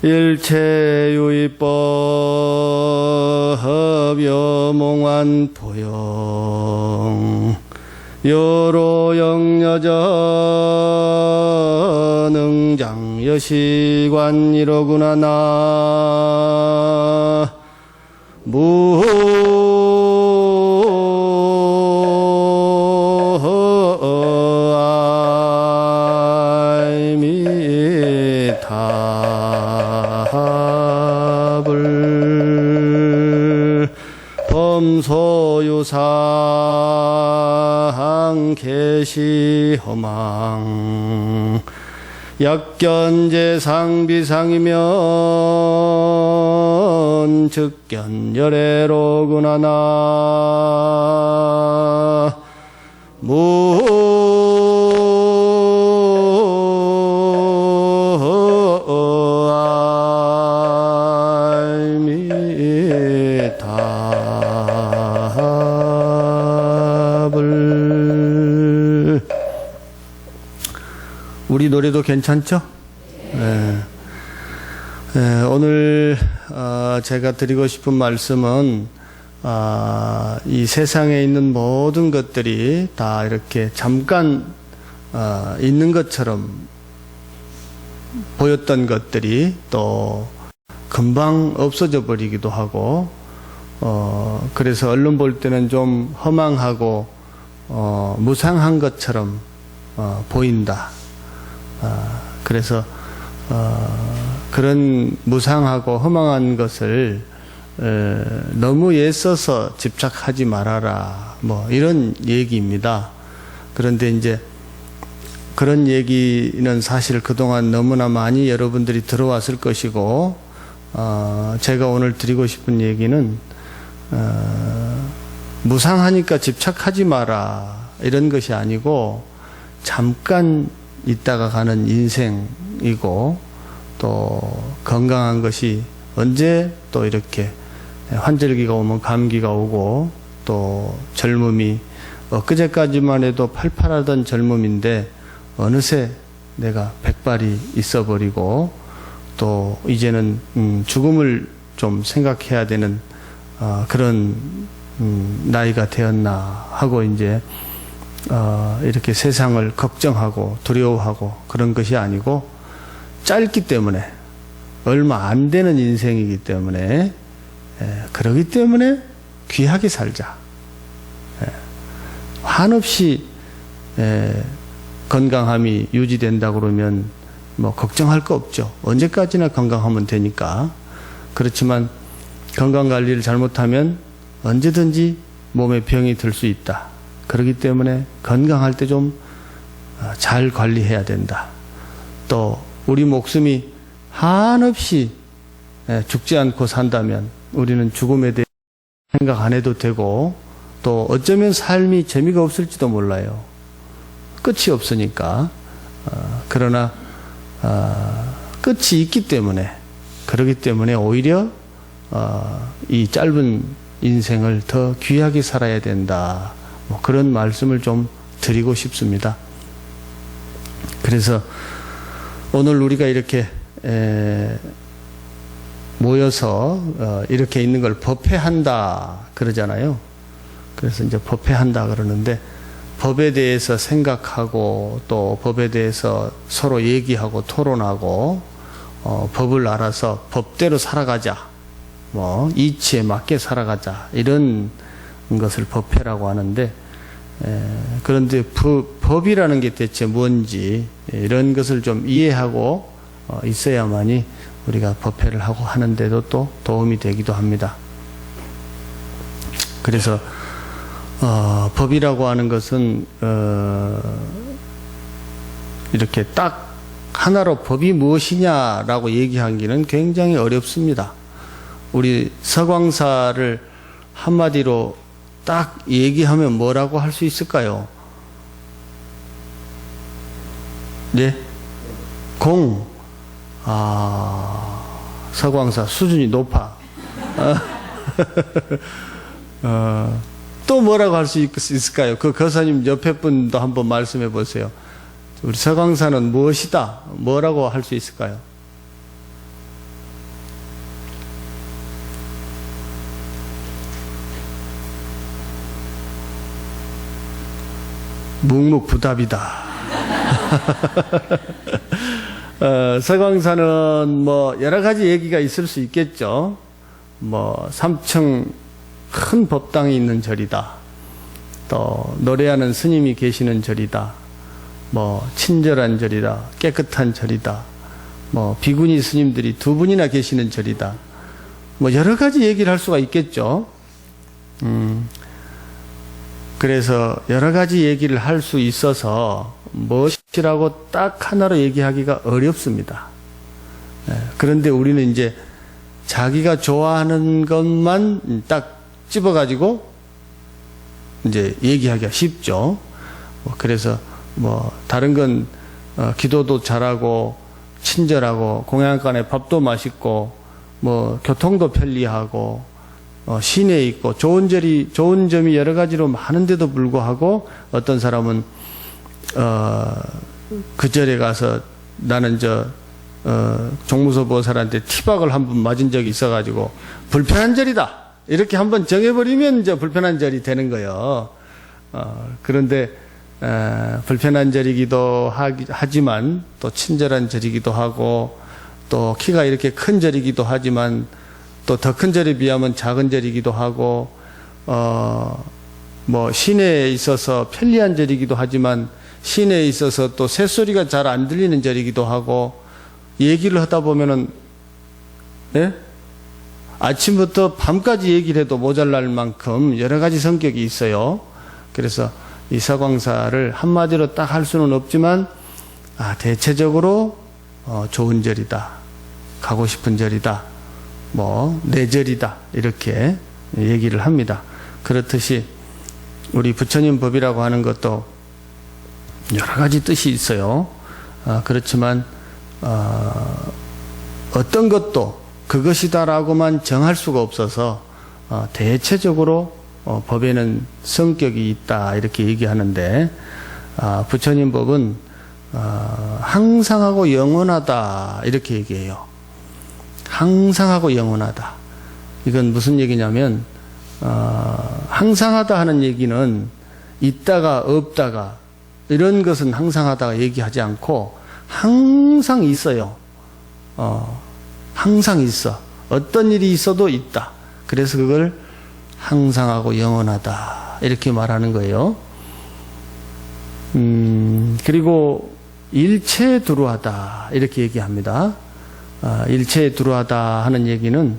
일체유의법 여몽환 포용 여로영여전 응장여시관 이로구나 나 범소유상 개시허망 약견제상비상이면 즉견열애로구나 나 우리 노래도 괜찮죠? 네. 네, 오늘 제가 드리고 싶은 말씀은 이 세상에 있는 모든 것들이 다 이렇게 잠깐 있는 것처럼 보였던 것들이 또 금방 없어져 버리기도 하고 그래서 얼른 볼 때는 좀 허망하고 무상한 것처럼 보인다. 그래서 그런 무상하고 허망한 것을 너무 애써서 집착하지 말아라, 뭐 이런 얘기입니다. 그런데 이제 그런 얘기는 사실 그동안 너무나 많이 여러분들이 들어왔을 것이고 제가 오늘 드리고 싶은 얘기는 무상하니까 집착하지 마라 이런 것이 아니고 잠깐 있다가 가는 인생이고 또 건강한 것이 언제 또 이렇게 환절기가 오면 감기가 오고 또 젊음이 엊그제까지만 해도 팔팔하던 젊음인데 어느새 내가 백발이 있어버리고 또 이제는 죽음을 좀 생각해야 되는 그런 나이가 되었나 하고 이제 이렇게 세상을 걱정하고 두려워하고 그런 것이 아니고 짧기 때문에 얼마 안 되는 인생이기 때문에 그러기 때문에 귀하게 살자. 한없이 건강함이 유지된다 그러면 뭐 걱정할 거 없죠. 언제까지나 건강하면 되니까. 그렇지만 건강 관리를 잘못하면 언제든지 몸에 병이 들 수 있다. 그렇기 때문에 건강할 때 좀 잘 관리해야 된다. 또 우리 목숨이 한없이 죽지 않고 산다면 우리는 죽음에 대해 생각 안 해도 되고 또 어쩌면 삶이 재미가 없을지도 몰라요. 끝이 없으니까. 그러나 끝이 있기 때문에 그렇기 때문에 오히려 이 짧은 인생을 더 귀하게 살아야 된다. 뭐 그런 말씀을 좀 드리고 싶습니다. 그래서 오늘 우리가 이렇게 모여서 이렇게 있는 걸 법회한다 그러잖아요. 그래서 이제 법회한다 그러는데 법에 대해서 생각하고 또 법에 대해서 서로 얘기하고 토론하고 법을 알아서 법대로 살아가자. 뭐 이치에 맞게 살아가자. 이런 것을 법회라고 하는데 그런데 법이라는 게 대체 뭔지 이런 것을 좀 이해하고 있어야만이 우리가 법회를 하고 하는데도 또 도움이 되기도 합니다. 그래서 법이라고 하는 것은 이렇게 딱 하나로 법이 무엇이냐라고 얘기하기는 굉장히 어렵습니다. 우리 서광사를 한마디로 딱 얘기하면 뭐라고 할 수 있을까요? 네? 공. 서광사 수준이 높아. 또 뭐라고 할 수 있을까요? 그 거사님 옆에 분도 한번 말씀해 보세요. 우리 서광사는 무엇이다? 뭐라고 할 수 있을까요? 묵묵부답이다. 서광사는 뭐 여러 가지 얘기가 있을 수 있겠죠. 뭐 3층 큰 법당이 있는 절이다. 또 노래하는 스님이 계시는 절이다. 뭐 친절한 절이다. 깨끗한 절이다. 뭐 비구니 스님들이 2분이나 계시는 절이다. 뭐 여러 가지 얘기를 할 수가 있겠죠. 그래서 여러 가지 얘기를 할 수 있어서 무엇이라고 딱 하나로 얘기하기가 어렵습니다. 그런데 우리는 이제 자기가 좋아하는 것만 딱 집어가지고 이제 얘기하기가 쉽죠. 그래서 뭐 다른 건 기도도 잘하고 친절하고 공양간에 밥도 맛있고 뭐 교통도 편리하고 시내에 있고 좋은 점이 여러 가지로 많은데도 불구하고 어떤 사람은 그 절에 가서 나는 종무소 보살한테 티박을 한 번 맞은 적이 있어가지고 불편한 절이다 이렇게 한번 정해버리면 이제 불편한 절이 되는 거예요. 그런데 불편한 절이기도 하지만 또 친절한 절이기도 하고 또 키가 이렇게 큰 절이기도 하지만 또 더 큰 절에 비하면 작은 절이기도 하고 뭐 시내에 있어서 편리한 절이기도 하지만 시내에 있어서 또 새소리가 잘 안 들리는 절이기도 하고 얘기를 하다 보면은 예? 아침부터 밤까지 얘기를 해도 모자랄 만큼 여러 가지 성격이 있어요. 그래서 이 서광사를 한마디로 딱 할 수는 없지만 대체적으로 좋은 절이다. 가고 싶은 절이다. 뭐 내 절이다. 이렇게 얘기를 합니다. 그렇듯이 우리 부처님 법이라고 하는 것도 여러 가지 뜻이 있어요. 그렇지만 어떤 것도 그것이다라고만 정할 수가 없어서 대체적으로 법에는 성격이 있다 이렇게 얘기하는데 부처님 법은 항상하고 영원하다 이렇게 얘기해요. 항상하고 영원하다. 이건 무슨 얘기냐면 항상하다 하는 얘기는 있다가 없다가 이런 것은 항상하다가 얘기하지 않고 항상 있어요. 항상 있어. 어떤 일이 있어도 있다. 그래서 그걸 항상하고 영원하다 이렇게 말하는 거예요. 그리고 일체에 두루하다 이렇게 얘기합니다. 일체에 두루하다 하는 얘기는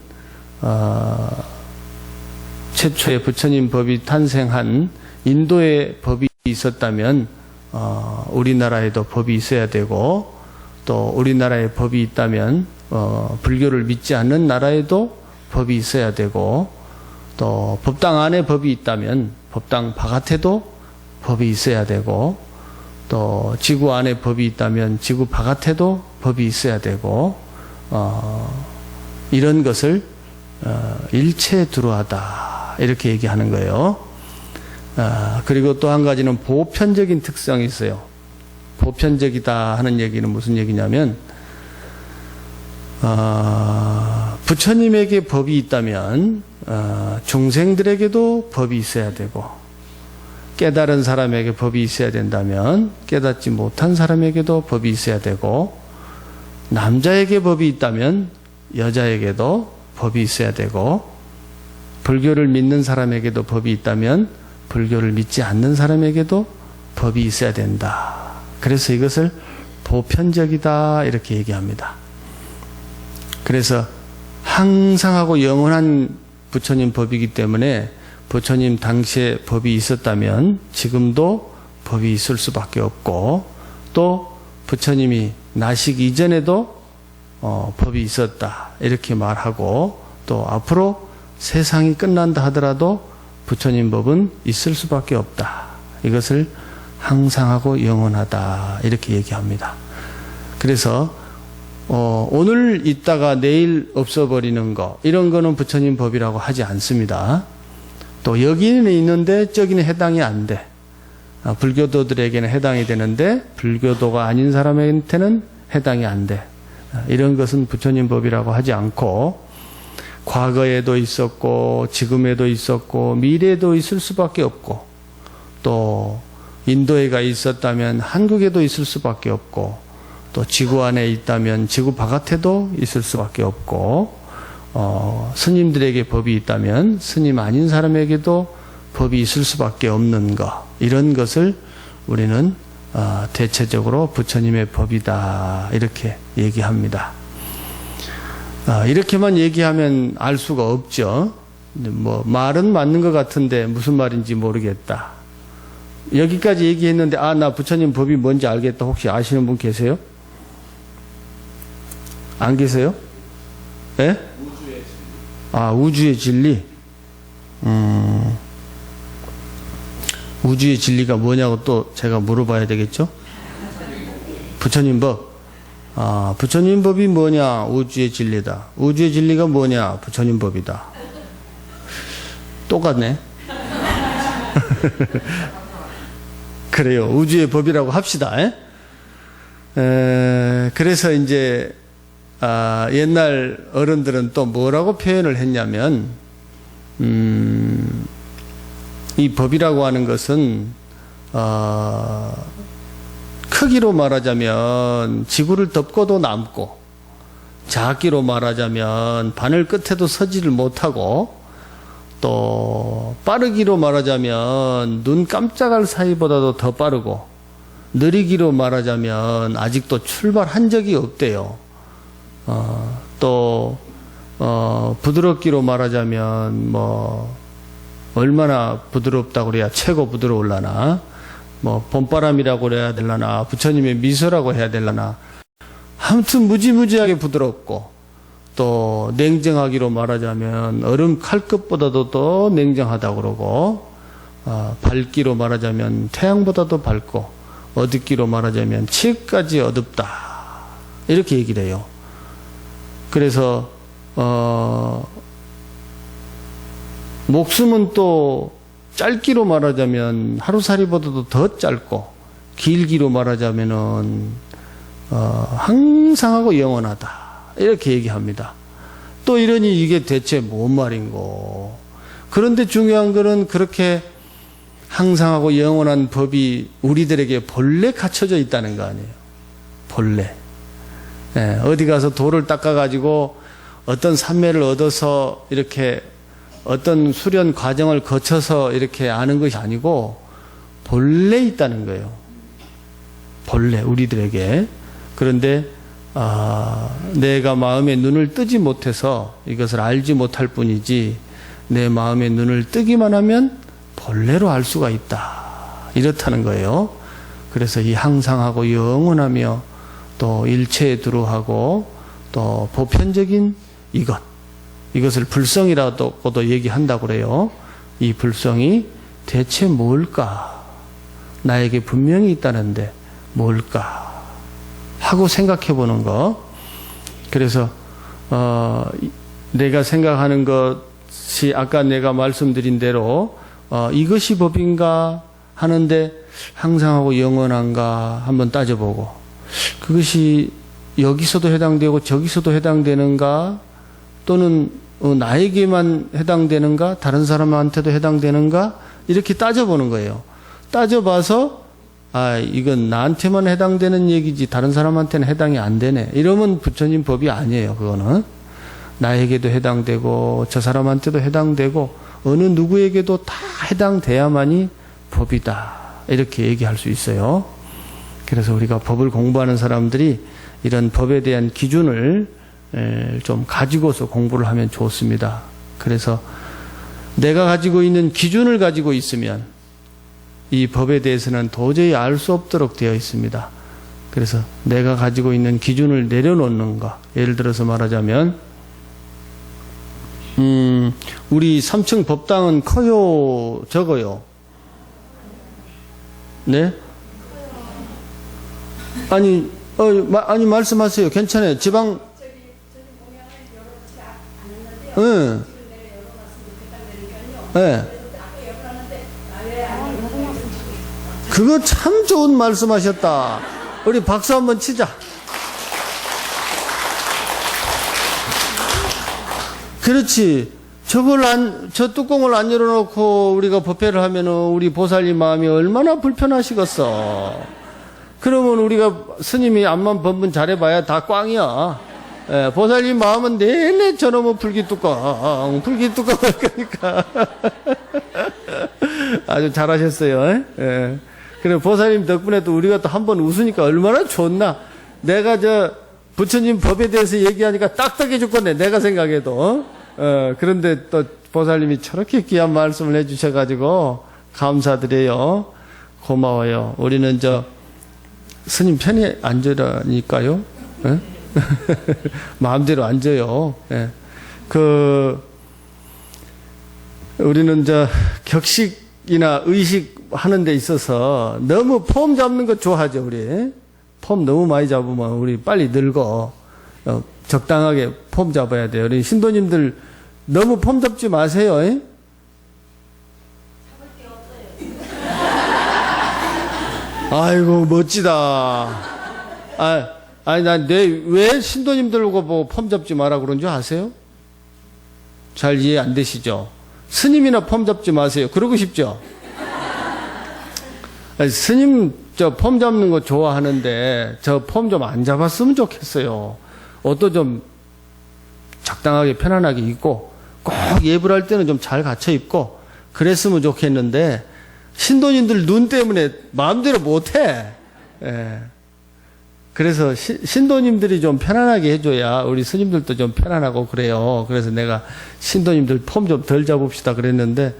최초의 부처님 법이 탄생한 인도의 법이 있었다면 우리나라에도 법이 있어야 되고 또 우리나라에 법이 있다면 불교를 믿지 않는 나라에도 법이 있어야 되고 또 법당 안에 법이 있다면 법당 바깥에도 법이 있어야 되고 또 지구 안에 법이 있다면 지구 바깥에도 법이 있어야 되고 이런 것을 일체에 두루하다 이렇게 얘기하는 거예요. 그리고 또 한 가지는 보편적인 특성이 있어요. 보편적이다 하는 얘기는 무슨 얘기냐면 부처님에게 법이 있다면 중생들에게도 법이 있어야 되고 깨달은 사람에게 법이 있어야 된다면 깨닫지 못한 사람에게도 법이 있어야 되고 남자에게 법이 있다면 여자에게도 법이 있어야 되고 불교를 믿는 사람에게도 법이 있다면 불교를 믿지 않는 사람에게도 법이 있어야 된다. 그래서 이것을 보편적이다 이렇게 얘기합니다. 그래서 항상하고 영원한 부처님 법이기 때문에 부처님 당시에 법이 있었다면 지금도 법이 있을 수밖에 없고 또 부처님이 나시기 이전에도 법이 있었다 이렇게 말하고 또 앞으로 세상이 끝난다 하더라도 부처님 법은 있을 수밖에 없다. 이것을 항상하고 영원하다 이렇게 얘기합니다. 그래서 오늘 있다가 내일 없어버리는 거 이런 거는 부처님 법이라고 하지 않습니다. 또 여기는 있는데 저기는 해당이 안 돼. 불교도들에게는 해당이 되는데 불교도가 아닌 사람한테는 해당이 안 돼. 이런 것은 부처님 법이라고 하지 않고 과거에도 있었고 지금에도 있었고 미래에도 있을 수밖에 없고 또 인도에가 있었다면 한국에도 있을 수밖에 없고, 또 지구 안에 있다면 지구 바깥에도 있을 수밖에 없고, 스님들에게 법이 있다면 스님 아닌 사람에게도 법이 있을 수밖에 없는 것, 이런 것을 우리는 대체적으로 부처님의 법이다, 이렇게 얘기합니다. 이렇게만 얘기하면 알 수가 없죠. 뭐 말은 맞는 것 같은데 무슨 말인지 모르겠다. 여기까지 얘기했는데 나 부처님 법이 뭔지 알겠다. 혹시 아시는 분 계세요? 안 계세요? 예? 우주의 진리. 우주의 진리가 뭐냐고 또 제가 물어봐야 되겠죠? 부처님 법. 부처님 법이 뭐냐? 우주의 진리다. 우주의 진리가 뭐냐? 부처님 법이다. 똑같네. 그래요. 우주의 법이라고 합시다. 그래서 이제 옛날 어른들은 또 뭐라고 표현을 했냐면, 이 법이라고 하는 것은 크기로 말하자면 지구를 덮고도 남고, 작기로 말하자면 바늘 끝에도 서지를 못하고, 또 빠르기로 말하자면 눈 깜짝할 사이보다도 더 빠르고, 느리기로 말하자면 아직도 출발한 적이 없대요. 또 부드럽기로 말하자면 뭐 얼마나 부드럽다고 그래야 최고 부드러울라나, 뭐 봄바람이라고 그래야 될라나, 부처님의 미소라고 해야 될라나, 아무튼 무지무지하게 부드럽고, 또 냉정하기로 말하자면 얼음 칼끝보다도 더 냉정하다고 그러고, 밝기로 말하자면 태양보다도 밝고, 어둡기로 말하자면 치까지 어둡다, 이렇게 얘기를 해요. 그래서 목숨은 또 짧기로 말하자면 하루살이보다도 더 짧고, 길기로 말하자면은 항상하고 영원하다, 이렇게 얘기합니다. 또 이러니 이게 대체 뭔 말인고. 그런데 중요한 거는 그렇게 항상하고 영원한 법이 우리들에게 본래 갖춰져 있다는 거 아니에요. 본래. 어디 가서 돌을 닦아가지고 어떤 산매를 얻어서 이렇게 어떤 수련 과정을 거쳐서 이렇게 아는 것이 아니고 본래 있다는 거예요. 본래 우리들에게. 그런데 내가 마음의 눈을 뜨지 못해서 이것을 알지 못할 뿐이지, 내 마음의 눈을 뜨기만 하면 본래로 알 수가 있다, 이렇다는 거예요. 그래서 이 항상하고 영원하며 또 일체에 두루하고 또 보편적인 이것을 불성이라고도 얘기한다고 그래요. 이 불성이 대체 뭘까? 나에게 분명히 있다는데 뭘까? 하고 생각해 보는 거. 그래서 내가 생각하는 것이 아까 내가 말씀드린 대로 이것이 법인가 하는데 항상하고 영원한가 한번 따져보고, 그것이 여기서도 해당되고 저기서도 해당되는가, 또는 나에게만 해당되는가, 다른 사람한테도 해당되는가, 이렇게 따져보는 거예요. 따져봐서 이건 나한테만 해당되는 얘기지 다른 사람한테는 해당이 안 되네, 이러면 부처님 법이 아니에요. 그거는 나에게도 해당되고 저 사람한테도 해당되고 어느 누구에게도 다 해당돼야만이 법이다, 이렇게 얘기할 수 있어요. 그래서 우리가 법을 공부하는 사람들이 이런 법에 대한 기준을 좀 가지고서 공부를 하면 좋습니다. 그래서 내가 가지고 있는 기준을 가지고 있으면 이 법에 대해서는 도저히 알 수 없도록 되어 있습니다. 그래서 내가 가지고 있는 기준을 내려놓는 것, 예를 들어서 말하자면 우리 3층 법당은 커요, 적어요? 네? 아니 말씀하세요. 괜찮아요. 지방 네. 그거 참 좋은 말씀하셨다. 우리 박수 한번 치자. 그렇지. 저 뚜껑을 안 열어놓고 우리가 법회를 하면은 우리 보살님 마음이 얼마나 불편하시겠어. 그러면 우리가 스님이 앞만 번번 잘해봐야 다 꽝이야. 예, 보살님 마음은 내내 저놈의 불기뚜껑 그러니까. 아주 잘하셨어요. 예. 그래, 보살님 덕분에 또 우리가 또 한 번 웃으니까 얼마나 좋나. 내가 부처님 법에 대해서 얘기하니까 딱딱해 죽겠네, 내가 생각해도. 그런데 또 보살님이 저렇게 귀한 말씀을 해주셔가지고 감사드려요. 고마워요. 우리는 스님 편히 앉으라니까요. 예? 마음대로 앉아요. 예. 우리는 격식이나 의식 하는 데 있어서 너무 폼 잡는 거 좋아하죠, 우리. 폼 너무 많이 잡으면 우리 빨리 늙어. 적당하게 폼 잡아야 돼요. 우리 신도님들 너무 폼 잡지 마세요. 에? 아이고, 멋지다. 왜 신도님들고 뭐 폼 잡지 마라 그런 줄 아세요? 잘 이해 안 되시죠? 스님이나 폼 잡지 마세요. 그러고 싶죠? 스님 폼 잡는 거 좋아하는데 저 폼 좀 안 잡았으면 좋겠어요. 옷도 좀 적당하게 편안하게 입고 꼭 예불 할 때는 좀 잘 갖춰 입고 그랬으면 좋겠는데 신도님들 눈 때문에 마음대로 못해. 예. 그래서 신도님들이 좀 편안하게 해줘야 우리 스님들도 좀 편안하고 그래요. 그래서 내가 신도님들 폼 좀 덜 잡읍시다 그랬는데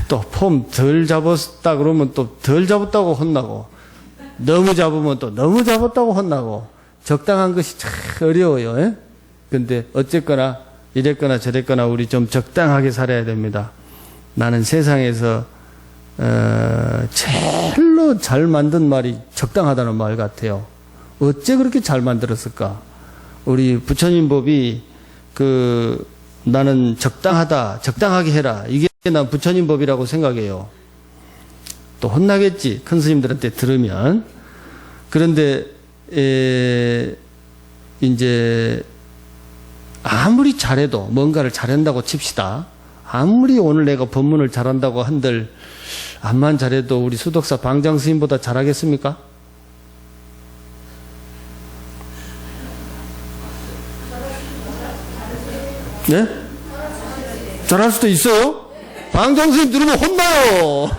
또 폼 덜 잡았다 그러면 또 덜 잡았다고 혼나고 너무 잡으면 또 너무 잡았다고 혼나고 적당한 것이 참 어려워요. 예? 근데 어쨌거나 이랬거나 저랬거나 우리 좀 적당하게 살아야 됩니다. 나는 세상에서 제일로 잘 만든 말이 적당하다는 말 같아요. 어째 그렇게 잘 만들었을까? 우리 부처님 법이 나는 적당하다, 적당하게 해라. 이게 난 부처님 법이라고 생각해요. 또 혼나겠지, 큰 스님들한테 들으면. 그런데 이제 아무리 잘해도 뭔가를 잘한다고 칩시다. 아무리 오늘 내가 법문을 잘한다고 한들 암만 잘해도 우리 수덕사 방장 스님보다 잘하겠습니까? 네? 잘할 수도 있어요? 방장 스님 들으면 혼나요.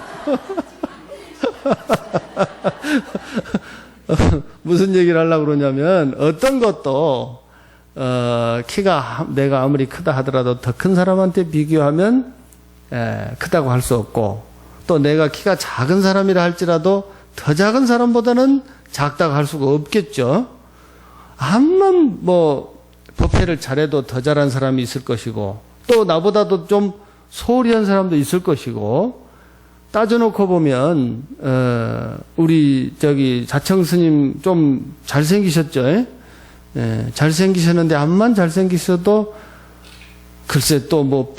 무슨 얘기를 하려고 그러냐면 어떤 것도 키가 내가 아무리 크다 하더라도 더 큰 사람한테 비교하면 크다고 할 수 없고 또 내가 키가 작은 사람이라 할지라도 더 작은 사람보다는 작다고 할 수가 없겠죠. 암만 뭐 법회를 잘해도 더 잘한 사람이 있을 것이고 또 나보다도 좀 소홀히 한 사람도 있을 것이고 따져놓고 보면 우리 자청 스님 좀 잘생기셨죠? 잘생기셨는데 암만 잘생기셔도 글쎄 또 뭐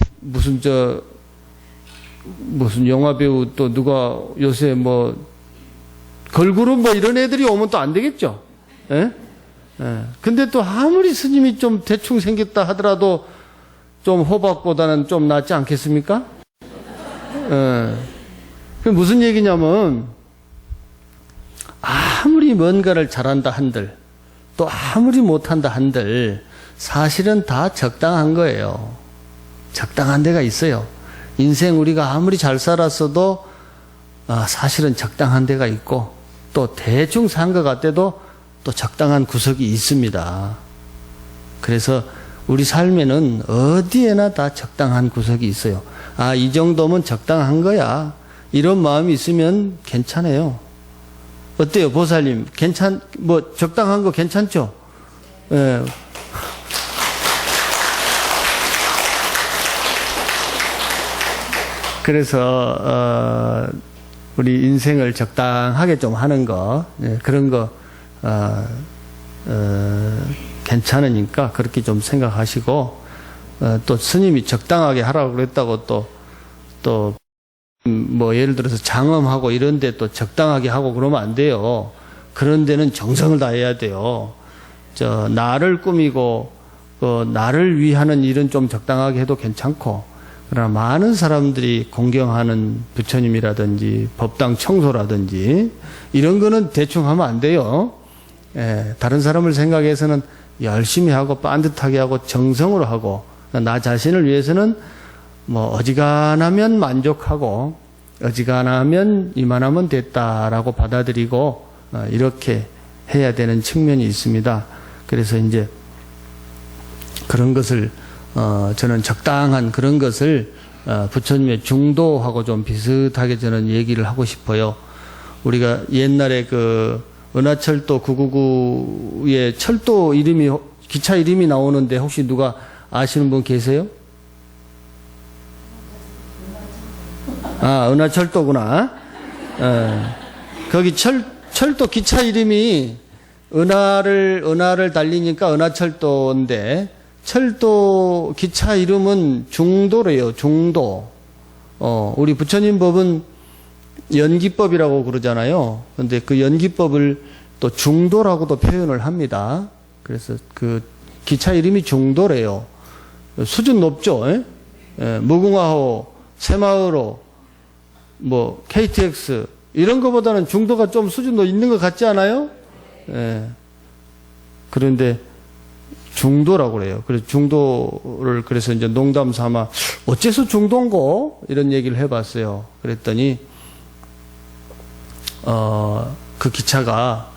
무슨 영화배우 또 누가 요새 뭐 걸그룹 뭐 이런 애들이 오면 또 안 되겠죠? 근데 또 아무리 스님이 좀 대충 생겼다 하더라도 좀 호박보다는 좀 낫지 않겠습니까? 그 무슨 얘기냐면 아무리 뭔가를 잘한다 한들 또 아무리 못한다 한들 사실은 다 적당한 거예요. 적당한 데가 있어요. 인생 우리가 아무리 잘 살았어도 사실은 적당한 데가 있고 또 대충 산 것 같아도 또 적당한 구석이 있습니다. 그래서 우리 삶에는 어디에나 다 적당한 구석이 있어요. 이 정도면 적당한 거야. 이런 마음이 있으면 괜찮아요. 어때요, 보살님? 적당한 거 괜찮죠? 예. 그래서, 우리 인생을 적당하게 좀 하는 거, 그런 거, 괜찮으니까 그렇게 좀 생각하시고, 또 스님이 적당하게 하라고 그랬다고 뭐 예를 들어서 장엄하고 이런 데 또 적당하게 하고 그러면 안 돼요. 그런 데는 정성을 다해야 돼요. 나를 꾸미고 나를 위하는 일은 좀 적당하게 해도 괜찮고, 그러나 많은 사람들이 공경하는 부처님이라든지 법당 청소라든지 이런 거는 대충 하면 안 돼요. 다른 사람을 생각해서는 열심히 하고 반듯하게 하고 정성으로 하고, 나 자신을 위해서는 뭐 어지간하면 만족하고 어지간하면 이만하면 됐다라고 받아들이고 이렇게 해야 되는 측면이 있습니다. 그래서 이제 그런 것을 저는 적당한 그런 것을 부처님의 중도하고 좀 비슷하게 저는 얘기를 하고 싶어요. 우리가 옛날에 그 은하철도 999에 철도 이름이 기차 이름이 나오는데 혹시 누가 아시는 분 계세요? 아, 은하철도구나. 거기 철도 기차 이름이 은하를 달리니까 은하철도인데 철도 기차 이름은 중도래요. 중도. 우리 부처님 법은 연기법이라고 그러잖아요. 근데 그 연기법을 또 중도라고도 표현을 합니다. 그래서 그 기차 이름이 중도래요. 수준 높죠. 무궁화호, 새마을호, 뭐 KTX 이런 거보다는 중도가 좀 수준도 있는 것 같지 않아요? 그런데 중도라고 그래요. 그래서 중도를 그래서 이제 농담 삼아 어째서 중도인고 이런 얘기를 해봤어요. 그랬더니 그 기차가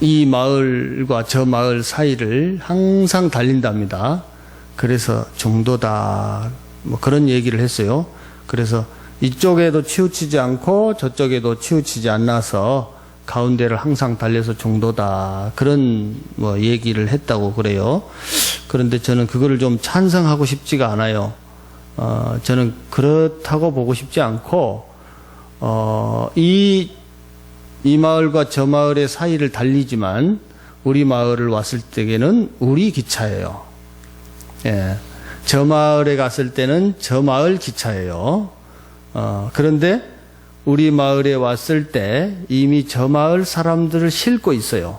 이 마을과 저 마을 사이를 항상 달린답니다. 그래서 중도다 뭐 그런 얘기를 했어요. 그래서 이쪽에도 치우치지 않고 저쪽에도 치우치지 않아서 가운데를 항상 달려서 중도다 그런 뭐 얘기를 했다고 그래요. 그런데 저는 그거를 좀 찬성하고 싶지가 않아요. 저는 그렇다고 보고 싶지 않고 이 마을과 저 마을의 사이를 달리지만 우리 마을을 왔을 때에는 우리 기차예요. 저 마을에 갔을 때는 저 마을 기차예요. 그런데 우리 마을에 왔을 때 이미 저 마을 사람들을 싣고 있어요.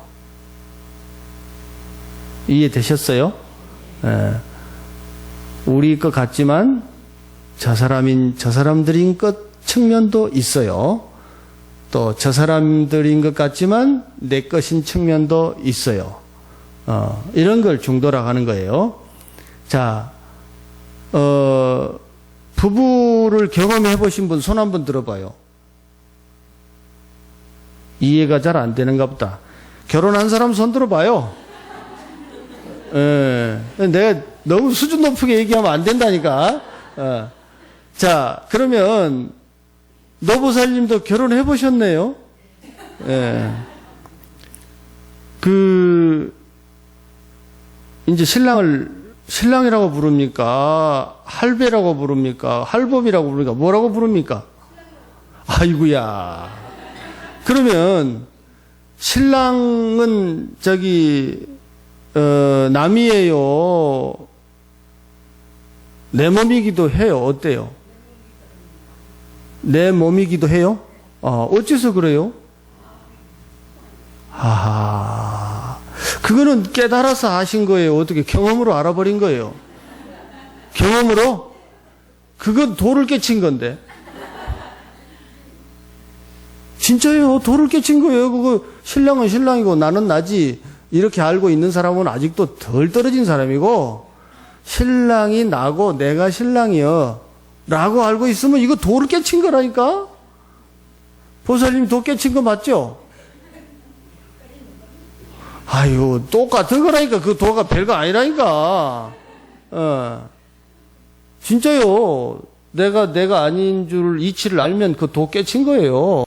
이해되셨어요? 우리 것 같지만 저 사람들인 것 측면도 있어요. 또 저 사람들인 것 같지만 내 것인 측면도 있어요. 이런 걸 중도라고 하는 거예요. 자, 부부를 경험해 보신 분 손 한번 들어봐요. 이해가 잘 안 되는가 보다. 결혼한 사람 손 들어봐요. 내가 너무 수준 높게 얘기하면 안 된다니까. 자, 그러면 노보살님도 결혼해 보셨네요. 이제 신랑이라고 부릅니까? 할배라고 부릅니까? 할법이라고 부릅니까? 뭐라고 부릅니까? 아이고야. 그러면 신랑은 남이에요? 내 몸이기도 해요? 어때요? 내 몸이기도 해요? 어째서 그래요? 그거는 깨달아서 하신 거예요? 어떻게 경험으로 알아버린 거예요? 경험으로? 그건 도를 깨친 건데. 진짜요. 도를 깨친 거예요. 그거 신랑은 신랑이고 나는 나지. 이렇게 알고 있는 사람은 아직도 덜 떨어진 사람이고 신랑이 나고 내가 신랑이여 라고 알고 있으면 이거 도를 깨친 거라니까. 보살님이 도 깨친 거 맞죠? 아유, 똑같은 거라니까. 그 도가 별거 아니라니까. 진짜요. 내가 아닌 줄 이치를 알면 그 도 깨친 거예요.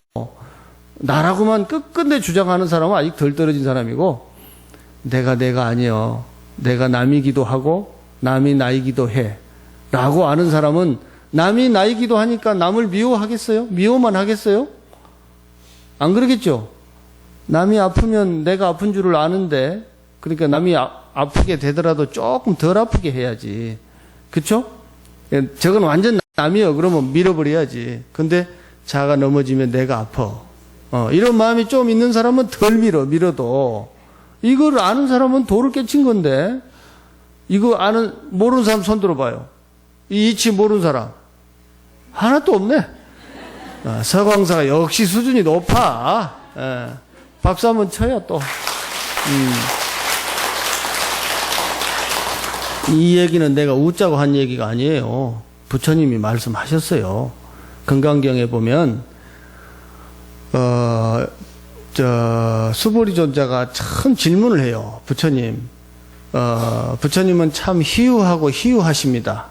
나라고만 끝끝내 주장하는 사람은 아직 덜 떨어진 사람이고, 내가 아니여. 내가 남이기도 하고, 남이 나이기도 해. 라고 아는 사람은 남이 나이기도 하니까 남을 미워하겠어요? 미워만 하겠어요? 안 그러겠죠? 남이 아프면 내가 아픈 줄을 아는데, 그러니까 남이 아프게 되더라도 조금 덜 아프게 해야지. 그쵸? 저건 완전 남이요. 그러면 밀어버려야지. 근데 자가 넘어지면 내가 아파. 이런 마음이 좀 있는 사람은 덜 밀어도. 이걸 아는 사람은 도를 깨친 건데, 이거 모르는 사람 손 들어봐요. 이 이치 모르는 사람. 하나도 없네. 서광사가 역시 수준이 높아. 박수 한번 쳐요, 또. 이 얘기는 내가 웃자고 한 얘기가 아니에요. 부처님이 말씀하셨어요. 금강경에 보면, 수보리존자가 참 질문을 해요. 부처님. 부처님은 참 희유하고 희유하십니다.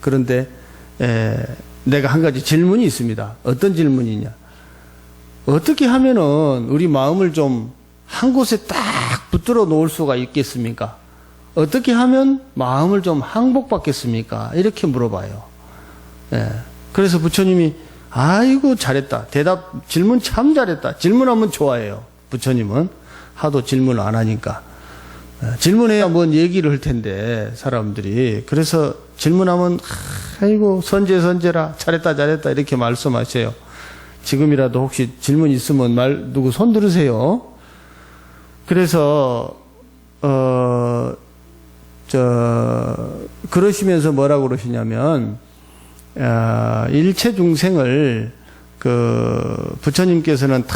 그런데, 내가 한 가지 질문이 있습니다. 어떤 질문이냐. 어떻게 하면은 우리 마음을 좀 한 곳에 딱 붙들어 놓을 수가 있겠습니까? 어떻게 하면 마음을 좀 항복받겠습니까? 이렇게 물어봐요. 그래서 부처님이 아이고 잘했다. 질문 참 잘했다. 질문하면 좋아해요. 부처님은 하도 질문을 안 하니까. 질문해야 뭔 얘기를 할 텐데 사람들이. 그래서 질문하면 아이고 선제라 잘했다 이렇게 말씀하세요. 지금이라도 혹시 질문 있으면 누구 손 들으세요. 그래서 그러시면서 뭐라고 그러시냐면 일체 중생을 부처님께서는 다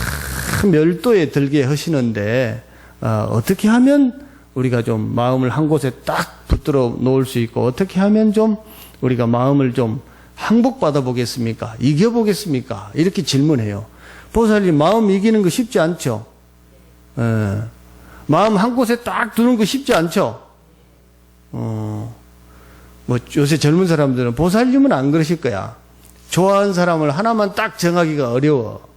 멸도에 들게 하시는데 어떻게 하면 우리가 좀 마음을 한 곳에 딱 붙들어 놓을 수 있고 어떻게 하면 좀 우리가 마음을 좀 항복받아 보겠습니까? 이겨 보겠습니까? 이렇게 질문해요. 보살님 마음 이기는 거 쉽지 않죠? 마음 한 곳에 딱 두는 거 쉽지 않죠? 요새 젊은 사람들은 보살님은 안 그러실 거야. 좋아하는 사람을 하나만 딱 정하기가 어려워.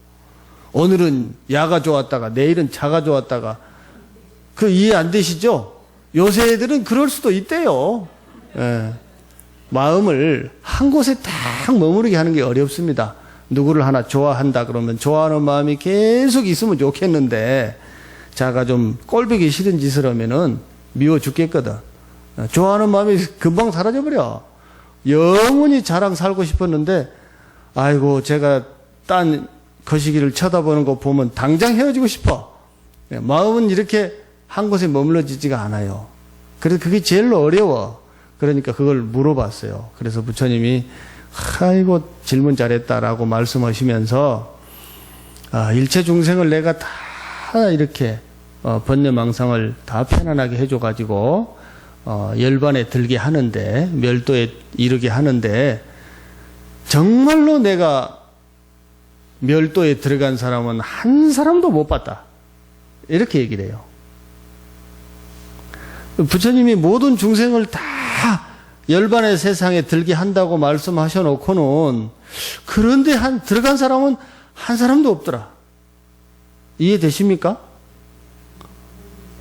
오늘은 야가 좋았다가 내일은 자가 좋았다가 그 이해 안 되시죠? 요새 애들은 그럴 수도 있대요. 마음을 한 곳에 딱 머무르게 하는 게 어렵습니다. 누구를 하나 좋아한다 그러면 좋아하는 마음이 계속 있으면 좋겠는데 자가 좀 꼴보기 싫은 짓을 하면은 미워 죽겠거든. 좋아하는 마음이 금방 사라져버려. 영원히 자랑 살고 싶었는데 아이고 제가 딴 거시기를 쳐다보는 거 보면 당장 헤어지고 싶어. 마음은 이렇게 한 곳에 머물러지지가 않아요. 그래서 그게 제일 어려워. 그러니까 그걸 물어봤어요. 그래서 부처님이 아이고 질문 잘했다라고 말씀하시면서 일체 중생을 내가 다 이렇게 번뇌망상을 다 편안하게 해줘가지고 열반에 들게 하는데 멸도에 이르게 하는데 정말로 내가 멸도에 들어간 사람은 한 사람도 못 봤다. 이렇게 얘기를 해요. 부처님이 모든 중생을 다 열반의 세상에 들게 한다고 말씀하셔 놓고는 그런데 들어간 사람은 한 사람도 없더라. 이해되십니까?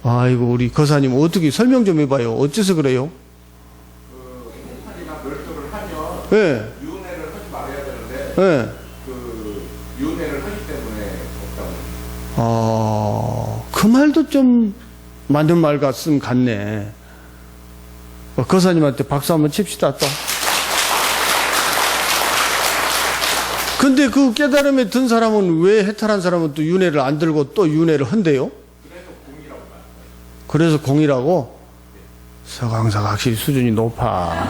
아이고 우리 거사님 어떻게 설명 좀 해봐요. 어째서 그래요? 행판이나 멸도를 하면 네. 윤회를 하지 말아야 되는데 네. 윤회를 하기 때문에 없다고. 그 말도 좀 맞는 말 같네. 거사님한테 박수 한번 칩시다 또. 근데 그 깨달음에 든 사람은 왜 해탈한 사람은 또 윤회를 안 들고 또 윤회를 한대요? 그래서 공이라고? 서강사가 확실히 수준이 높아.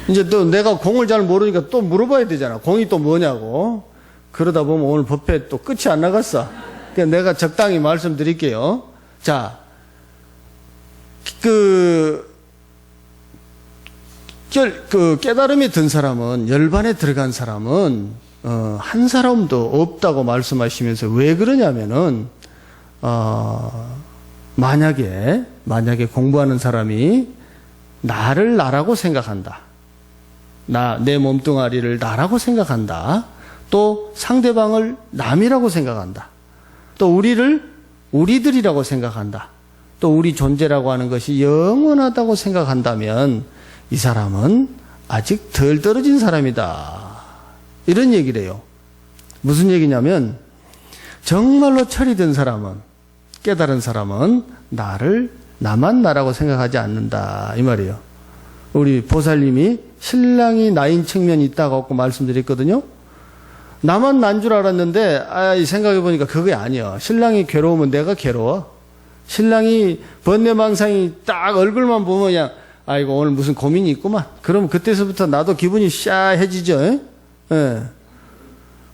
이제 또 내가 공을 잘 모르니까 또 물어봐야 되잖아. 공이 또 뭐냐고. 그러다 보면 오늘 법회 또 끝이 안 나갔어. 그러니까 내가 적당히 말씀드릴게요. 자, 깨달음에 든 사람은, 열반에 들어간 사람은, 한 사람도 없다고 말씀하시면서 왜 그러냐면은, 만약에 공부하는 사람이 나를 나라고 생각한다. 내 몸뚱아리를 나라고 생각한다. 또 상대방을 남이라고 생각한다. 또 우리를 우리들이라고 생각한다. 또 우리 존재라고 하는 것이 영원하다고 생각한다면 이 사람은 아직 덜 떨어진 사람이다. 이런 얘기를 해요. 무슨 얘기냐면 정말로 철이 든 사람은, 깨달은 사람은 나만 나라고 생각하지 않는다. 이 말이에요. 우리 보살님이 신랑이 나인 측면이 있다고 하고 말씀드렸거든요. 나만 난 줄 알았는데 생각해보니까 그게 아니야. 신랑이 괴로우면 내가 괴로워. 신랑이 번뇌망상이 딱 얼굴만 보면 그냥 아이고 오늘 무슨 고민이 있구만. 그럼 그때서부터 나도 기분이 샤해지죠. 예.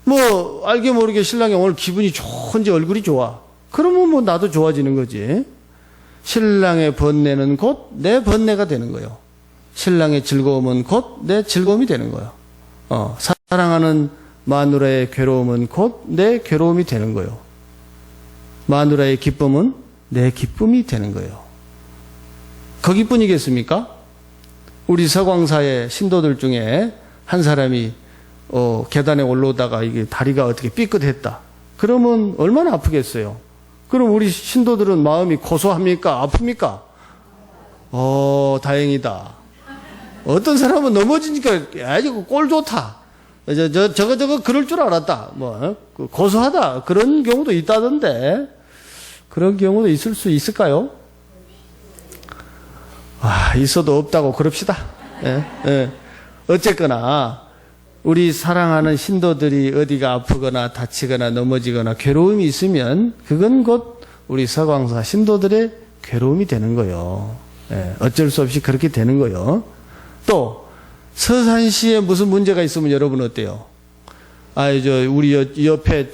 뭐 알게 모르게 신랑이 오늘 기분이 좋은지 얼굴이 좋아. 그러면 뭐 나도 좋아지는 거지. 신랑의 번뇌는 곧 내 번뇌가 되는 거예요. 신랑의 즐거움은 곧 내 즐거움이 되는 거예요. 사랑하는 마누라의 괴로움은 곧 내 괴로움이 되는 거예요. 마누라의 기쁨은 내 기쁨이 되는 거예요. 거기뿐이겠습니까? 우리 서광사의 신도들 중에 한 사람이 계단에 올라오다가 이게 다리가 어떻게 삐끗했다. 그러면 얼마나 아프겠어요? 그럼 우리 신도들은 마음이 고소합니까? 아픕니까? 다행이다. 어떤 사람은 넘어지니까 야 이거 꼴 좋다. 저거 그럴 줄 알았다. 고소하다. 그런 경우도 있다던데. 그런 경우도 있을 수 있을까요? 있어도 없다고 그럽시다. 예. 어쨌거나 우리 사랑하는 신도들이 어디가 아프거나 다치거나 넘어지거나 괴로움이 있으면 그건 곧 우리 서광사 신도들의 괴로움이 되는 거예요. 예. 어쩔 수 없이 그렇게 되는 거예요. 또 서산시에 무슨 문제가 있으면 여러분 어때요? 우리 옆에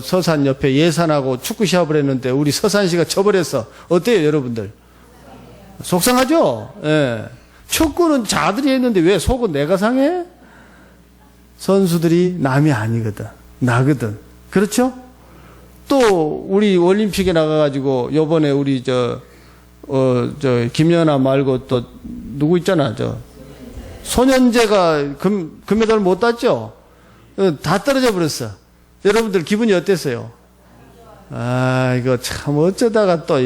서산 옆에 예산하고 축구 시합을 했는데 우리 서산시가 져버렸어. 어때요, 여러분들? 속상하죠? 예. 축구는 자들이 했는데 왜 속은 내가 상해? 선수들이 남이 아니거든. 나거든. 그렇죠? 또 우리 올림픽에 나가가지고 요번에 우리 김연아 말고 또 누구 있잖아. 소년제가 금메달 못 땄죠? 다 떨어져 버렸어. 여러분들 기분이 어땠어요? 이거 참 어쩌다가 또,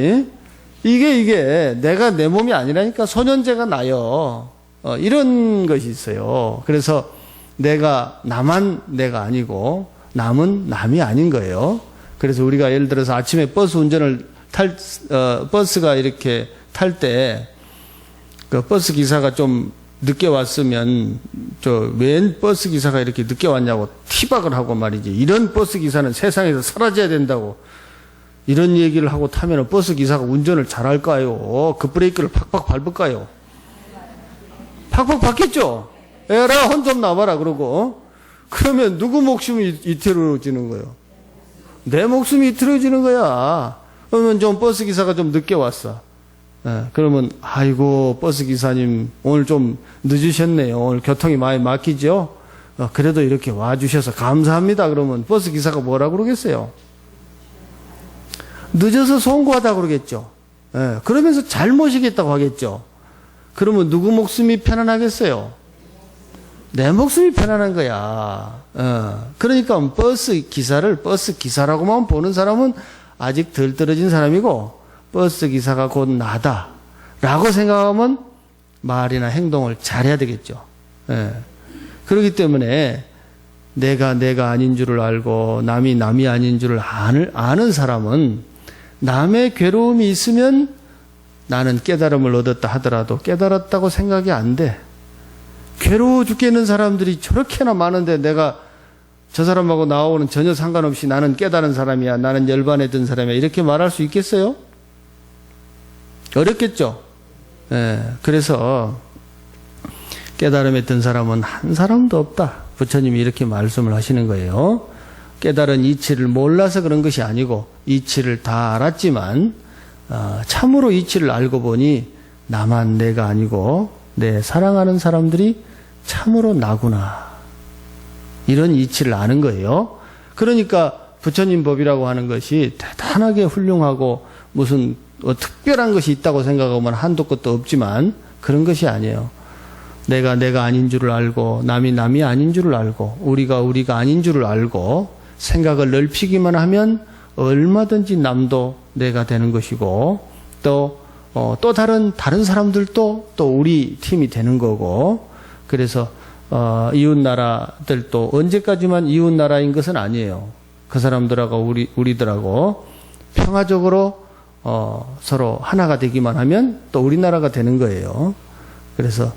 이게 내가 내 몸이 아니라니까 소년제가 나요. 이런 것이 있어요. 그래서 나만 내가 아니고 남은 남이 아닌 거예요. 그래서 우리가 예를 들어서 아침에 버스 운전을 버스가 이렇게 탈 때 그 버스 기사가 좀 늦게 왔으면 웬 버스 기사가 이렇게 늦게 왔냐고 티박을 하고 말이지. 이런 버스 기사는 세상에서 사라져야 된다고. 이런 얘기를 하고 타면 버스 기사가 운전을 잘할까요? 급브레이크를 팍팍 밟을까요? 팍팍 밟겠죠? 에라 혼 좀 나봐라 그러고. 그러면 누구 목숨이 이틀어지는 거예요? 내 목숨이 이틀어지는 거야. 그러면 좀 버스 기사가 좀 늦게 왔어. 그러면 아이고 버스 기사님 오늘 좀 늦으셨네요. 오늘 교통이 많이 막히죠? 그래도 이렇게 와주셔서 감사합니다. 그러면 버스 기사가 뭐라 그러겠어요? 늦어서 송구하다 그러겠죠. 그러면서 잘 모시겠다고 하겠죠. 그러면 누구 목숨이 편안하겠어요? 내 목숨이 편안한 거야. 그러니까 버스 기사라고만 보는 사람은 아직 덜 떨어진 사람이고 버스 기사가 곧 나다 라고 생각하면 말이나 행동을 잘해야 되겠죠. 그렇기 때문에 내가 아닌 줄을 알고 남이 아닌 줄을 아는 사람은 남의 괴로움이 있으면 나는 깨달음을 얻었다 하더라도 깨달았다고 생각이 안 돼. 괴로워 죽겠는 사람들이 저렇게나 많은데 내가 저 사람하고 나하고는 전혀 상관없이 나는 깨달은 사람이야. 나는 열반에 든 사람이야. 이렇게 말할 수 있겠어요? 어렵겠죠? 그래서 깨달음에 든 사람은 한 사람도 없다. 부처님이 이렇게 말씀을 하시는 거예요. 깨달은 이치를 몰라서 그런 것이 아니고 이치를 다 알았지만 참으로 이치를 알고 보니 나만 내가 아니고 내 사랑하는 사람들이 참으로 나구나. 이런 이치를 아는 거예요. 그러니까 부처님 법이라고 하는 것이 대단하게 훌륭하고 무슨 특별한 것이 있다고 생각하면 한도 끝도 없지만 그런 것이 아니에요. 내가 아닌 줄을 알고 남이 아닌 줄을 알고 우리가 아닌 줄을 알고 생각을 넓히기만 하면 얼마든지 남도 내가 되는 것이고 또 다른 사람들도 또 우리 팀이 되는 거고 그래서 이웃나라들도 언제까지만 이웃나라인 것은 아니에요. 그 사람들하고 우리들하고 평화적으로 서로 하나가 되기만 하면 또 우리나라가 되는 거예요. 그래서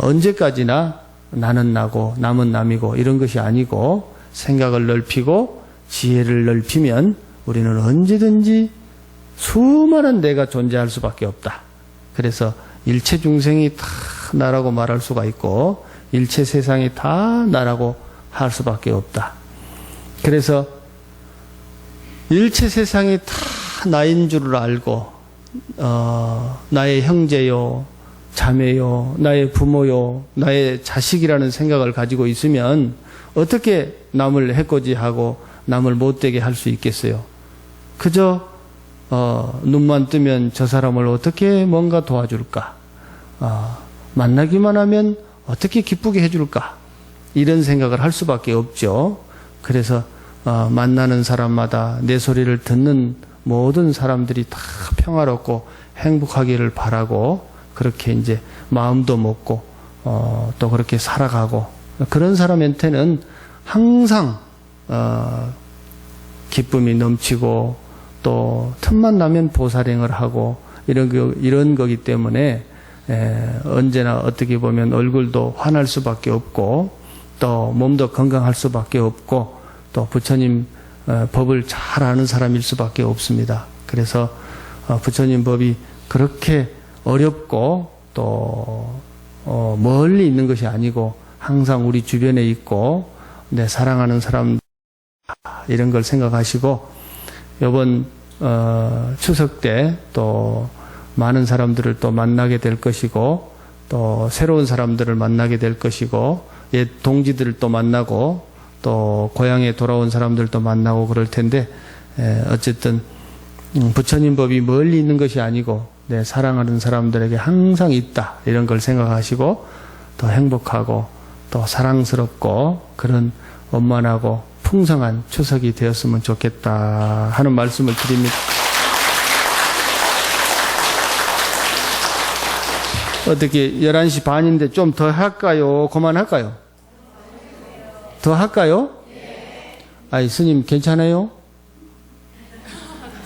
언제까지나 나는 나고 남은 남이고 이런 것이 아니고 생각을 넓히고 지혜를 넓히면 우리는 언제든지 수많은 내가 존재할 수밖에 없다. 그래서 일체 중생이 다 나라고 말할 수가 있고 일체 세상이 다 나라고 할 수밖에 없다. 그래서 일체 세상이 다 나인 줄을 알고 나의 형제요, 자매요, 나의 부모요, 나의 자식이라는 생각을 가지고 있으면 어떻게 남을 해코지하고 남을 못되게 할 수 있겠어요? 그저 눈만 뜨면 저 사람을 어떻게 뭔가 도와줄까? 만나기만 하면 어떻게 기쁘게 해줄까? 이런 생각을 할 수밖에 없죠. 그래서 만나는 사람마다 내 소리를 듣는 모든 사람들이 다 평화롭고 행복하기를 바라고 그렇게 이제 마음도 먹고 또 그렇게 살아가고 그런 사람한테는 항상 기쁨이 넘치고 또 틈만 나면 보살행을 하고 이런 거기 때문에 언제나 어떻게 보면 얼굴도 환할 수밖에 없고 또 몸도 건강할 수밖에 없고 또 부처님 법을 잘 아는 사람일 수밖에 없습니다. 그래서 부처님 법이 그렇게 어렵고 또 멀리 있는 것이 아니고 항상 우리 주변에 있고 내 사랑하는 사람 이런 걸 생각하시고 이번 추석 때 또 많은 사람들을 또 만나게 될 것이고 또 새로운 사람들을 만나게 될 것이고 옛 동지들을 또 만나고 또 고향에 돌아온 사람들도 만나고 그럴 텐데 어쨌든 부처님 법이 멀리 있는 것이 아니고 내 사랑하는 사람들에게 항상 있다 이런 걸 생각하시고 더 행복하고 또 사랑스럽고 그런 원만하고 풍성한 추석이 되었으면 좋겠다 하는 말씀을 드립니다. 어떻게 11시 반인데 좀 더 할까요? 그만할까요? 더 할까요? 아이 스님 괜찮아요?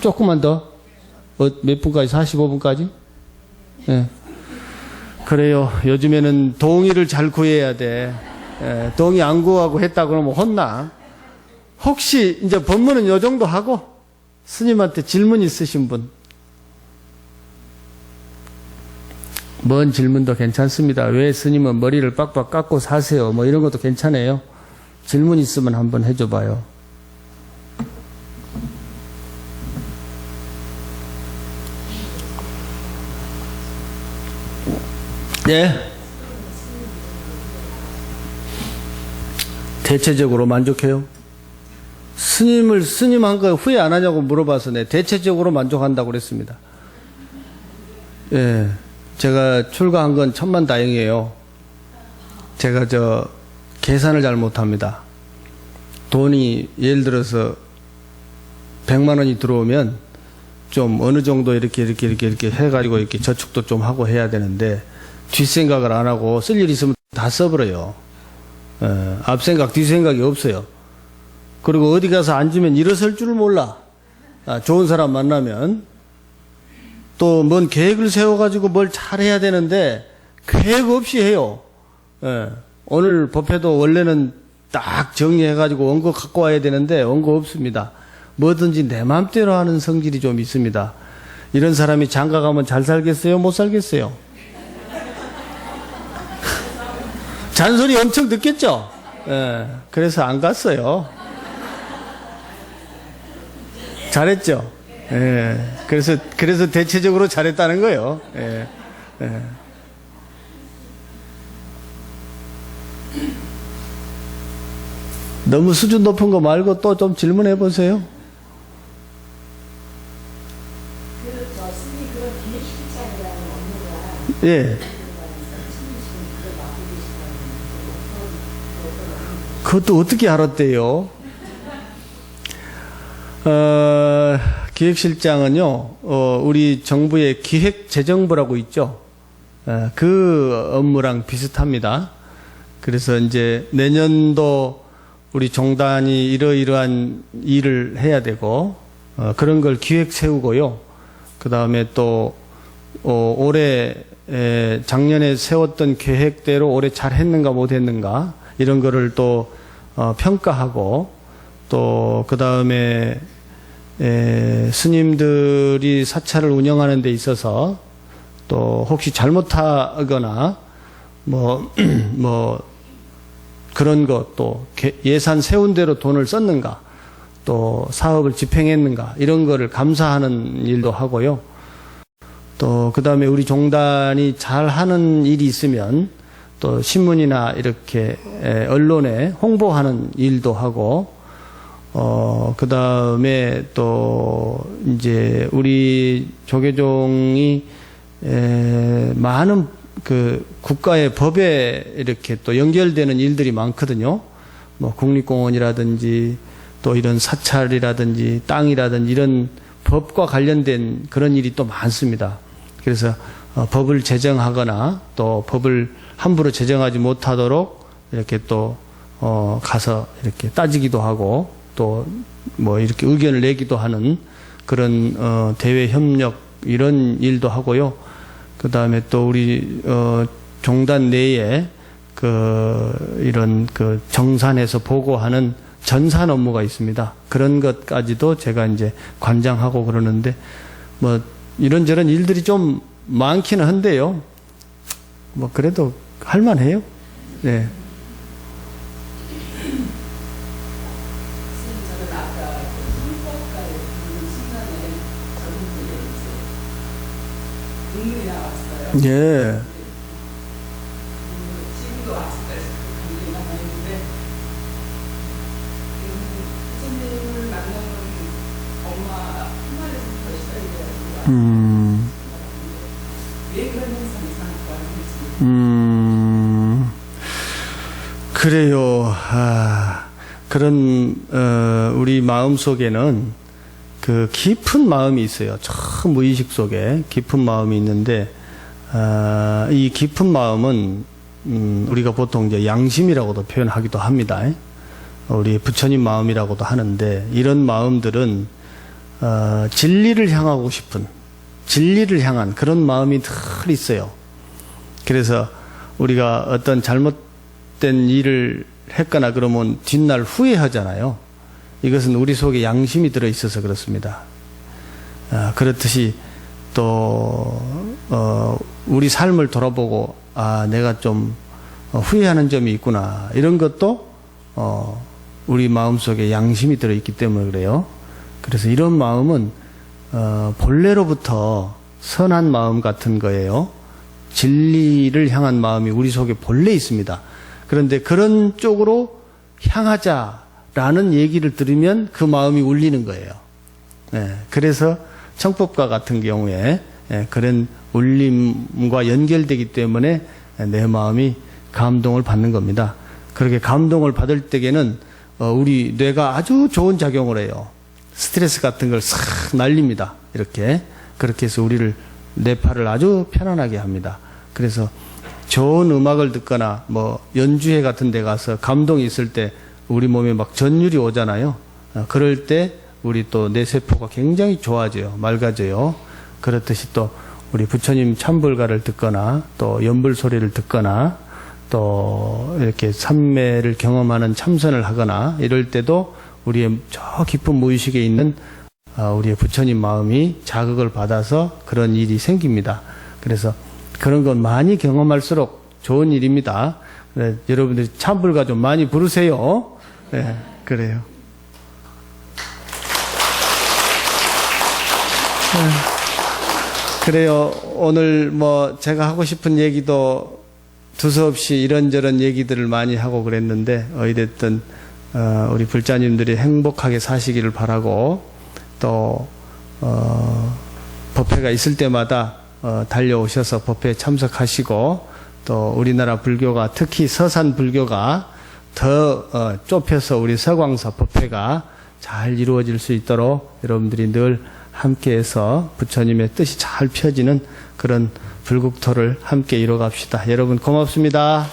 조금만 더? 몇 분까지? 45분까지? 예. 그래요. 요즘에는 동의를 잘 구해야 돼. 예. 동의 안 구하고 했다 그러면 혼나. 혹시 이제 법문은 요 정도 하고 스님한테 질문 있으신 분? 뭔 질문도 괜찮습니다. 왜 스님은 머리를 빡빡 깎고 사세요? 뭐 이런 것도 괜찮아요. 질문 있으면 한번 해줘봐요. 예? 대체적으로 만족해요? 스님 한 거 후회 안 하냐고 물어봐서 네, 대체적으로 만족한다고 그랬습니다. 예. 제가 출가한 건 천만다행이에요. 제가 계산을 잘 못합니다. 돈이 예를 들어서 100만 원이 들어오면 좀 어느 정도 이렇게 해가지고 이렇게 저축도 좀 하고 해야 되는데 뒷생각을 안 하고 쓸 일 있으면 다 써버려요. 앞생각 뒷생각이 없어요. 그리고 어디 가서 앉으면 일어설 줄 몰라. 좋은 사람 만나면 또 뭔 계획을 세워가지고 뭘 잘해야 되는데 계획 없이 해요. 오늘 법회도 원래는 딱 정리해가지고 원고 갖고 와야 되는데 원고 없습니다. 뭐든지 내 마음대로 하는 성질이 좀 있습니다. 이런 사람이 장가 가면 잘 살겠어요? 못 살겠어요? 잔소리 엄청 듣겠죠? 그래서 안 갔어요. 잘했죠? 그래서 대체적으로 잘했다는 거예요. 너무 수준 높은 거 말고 또 좀 질문해 보세요. 예. 그것도 어떻게 알았대요? 기획실장은요, 우리 정부의 기획재정부라고 있죠. 그 업무랑 비슷합니다. 그래서 이제 내년도 우리 종단이 이러이러한 일을 해야 되고, 그런 걸 기획 세우고요. 그 다음에 또, 올해, 작년에 세웠던 계획대로 올해 잘 했는가 못 했는가, 이런 거를 또, 평가하고, 또, 그 다음에, 스님들이 사찰을 운영하는 데 있어서 또 혹시 잘못하거나 뭐 그런 것, 또 예산 세운 대로 돈을 썼는가, 또 사업을 집행했는가, 이런 거를 감사하는 일도 하고요. 또 그다음에 우리 종단이 잘하는 일이 있으면 또 신문이나 이렇게 언론에 홍보하는 일도 하고, 그다음에 또 이제 우리 조계종이 많은 그 국가의 법에 이렇게 또 연결되는 일들이 많거든요. 뭐 국립공원이라든지 또 이런 사찰이라든지 땅이라든지 이런 법과 관련된 그런 일이 또 많습니다. 그래서 법을 제정하거나 또 법을 함부로 제정하지 못하도록 이렇게 또 가서 이렇게 따지기도 하고 또 뭐 이렇게 의견을 내기도 하는 그런 대외 협력 이런 일도 하고요. 그 다음에 또 우리 종단 내에 이런 정산해서 보고하는 전산 업무가 있습니다. 그런 것까지도 제가 이제 관장하고 그러는데 뭐 이런저런 일들이 좀 많기는 한데요. 뭐 그래도 할만해요. 네. 저는 아까 헌법가에 부르는 순간에 저분들의 눈물이 나왔어요. 예. 지금도 아직까지 감정이 남아있는데 선생님을 만나면 엄마 한마디부터 시작이 돼가지고 왜 그런 현상이 상관인지 그래요. 그런 우리 마음 속에는 그 깊은 마음이 있어요. 저 무의식 속에 깊은 마음이 있는데 이 깊은 마음은 우리가 보통 이제 양심이라고도 표현하기도 합니다. 우리 부처님 마음이라고도 하는데 이런 마음들은 진리를 향하고 싶은 진리를 향한 그런 마음이 늘 있어요. 그래서 우리가 어떤 잘못된 일을 했거나 그러면 뒷날 후회하잖아요. 이것은 우리 속에 양심이 들어있어서 그렇습니다. 그렇듯이 또 우리 삶을 돌아보고 내가 좀 후회하는 점이 있구나 이런 것도 우리 마음속에 양심이 들어있기 때문에 그래요. 그래서 이런 마음은 본래로부터 선한 마음 같은 거예요. 진리를 향한 마음이 우리 속에 본래 있습니다. 그런데 그런 쪽으로 향하자라는 얘기를 들으면 그 마음이 울리는 거예요. 그래서 청법과 같은 경우에 그런 울림과 연결되기 때문에 내 마음이 감동을 받는 겁니다. 그렇게 감동을 받을 때에는 우리 뇌가 아주 좋은 작용을 해요. 스트레스 같은 걸 싹 날립니다. 그렇게 해서 우리를 뇌파를 아주 편안하게 합니다. 그래서 좋은 음악을 듣거나 뭐 연주회 같은 데 가서 감동이 있을 때 우리 몸에 막 전율이 오잖아요. 그럴 때 우리 또 뇌세포가 굉장히 좋아져요. 맑아져요. 그렇듯이 또 우리 부처님 참불가를 듣거나 또 연불 소리를 듣거나 또 이렇게 삼매를 경험하는 참선을 하거나 이럴 때도 우리의 저 깊은 무의식에 있는 우리의 부처님 마음이 자극을 받아서 그런 일이 생깁니다. 그래서 그런 건 많이 경험할수록 좋은 일입니다. 여러분들이 참불가 좀 많이 부르세요. 네, 그래요. 그래요. 오늘 뭐 제가 하고 싶은 얘기도 두서없이 이런저런 얘기들을 많이 하고 그랬는데 어찌됐든 우리 불자님들이 행복하게 사시기를 바라고 또 법회가 있을 때마다 달려오셔서 법회에 참석하시고 또 우리나라 불교가 특히 서산 불교가 더 좁혀서 우리 서광사 법회가 잘 이루어질 수 있도록 여러분들이 늘 함께해서 부처님의 뜻이 잘 펴지는 그런 불국토를 함께 이뤄갑시다. 여러분 고맙습니다.